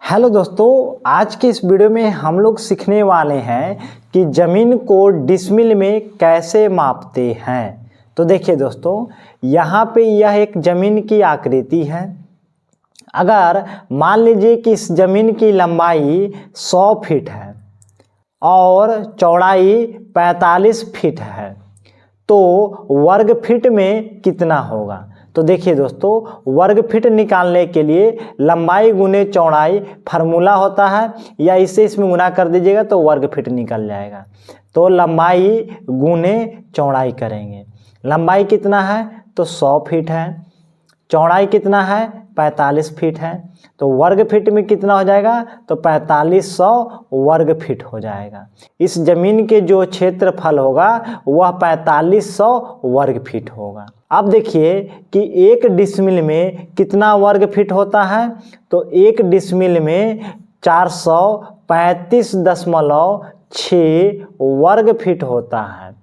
Hello दोस्तों, आज के इस वीडियो में हम लोग सीखने वाले हैं कि ज़मीन को डिसमिल में कैसे मापते हैं। तो देखिए दोस्तों, यहाँ पे यह एक ज़मीन की आकृति है। अगर मान लीजिए कि इस ज़मीन की लंबाई 100 फीट है और चौड़ाई 45 फीट है, तो वर्ग फीट में कितना होगा। तो देखिए दोस्तों, वर्ग फीट निकालने के लिए लंबाई गुने चौड़ाई फार्मूला होता है, या इसे इसमें गुना कर दीजिएगा तो वर्ग फीट निकल जाएगा। तो लंबाई गुने चौड़ाई करेंगे। लंबाई कितना है तो 100 फीट है, चौड़ाई कितना है 45 फीट है, तो वर्ग फीट में कितना हो जाएगा तो 4500 वर्ग फीट हो जाएगा। इस जमीन के जो क्षेत्रफल होगा वह 4500 वर्ग फीट होगा। अब देखिए कि एक डिसमिल में कितना वर्ग फीट होता है, तो एक डिसमिल में 435.6 वर्ग फीट होता है।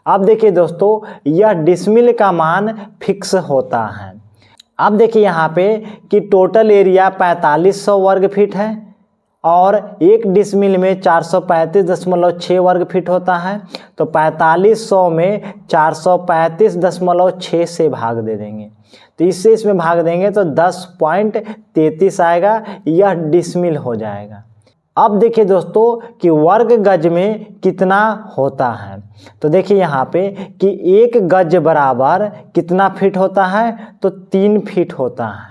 अब देखिए दोस्तों, यह डिसमिल का मान फिक्स होता है। अब देखिए यहाँ पे कि टोटल एरिया 4500 वर्ग फीट है और एक डिसमिल में 435.6 वर्ग फीट होता है, तो 4500 में 435.6 से भाग दे देंगे। तो इससे इसमें भाग देंगे तो 10.33 आएगा, यह डिसमिल हो जाएगा। अब देखिए दोस्तों कि वर्ग गज में कितना होता है। तो देखिए यहाँ पे कि एक गज बराबर कितना फीट होता है तो 3 फीट होता है।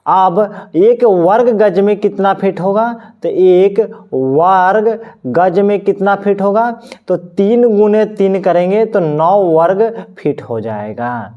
अब एक वर्ग गज में कितना फीट होगा, तो एक वर्ग गज में कितना फीट होगा तो 3 गुने 3 करेंगे तो 9 वर्ग फीट हो जाएगा।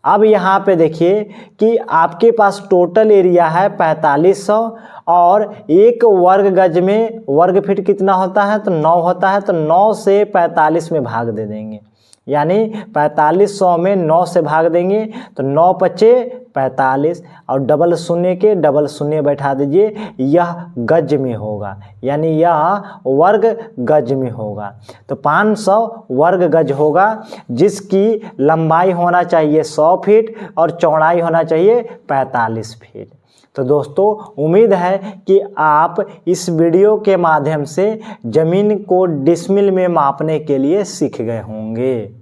अब यहाँ पे देखिए कि आपके पास टोटल एरिया है 4500 और एक वर्ग गज में वर्ग फीट कितना होता है तो 9 होता है, तो 9 से 45 में भाग दे देंगे, यानी 4500 में 9 से भाग देंगे तो 9 पचे 45 और डबल शून्य के डबल शून्य बैठा दीजिए, यह गज में होगा, यानी यह वर्ग गज में होगा। तो 500 वर्ग गज होगा, जिसकी लंबाई होना चाहिए 100 फीट और चौड़ाई होना चाहिए 45 फीट। तो दोस्तों, उम्मीद है कि आप इस वीडियो के माध्यम से ज़मीन को डिसमिल में मापने के लिए सीख गए होंगे।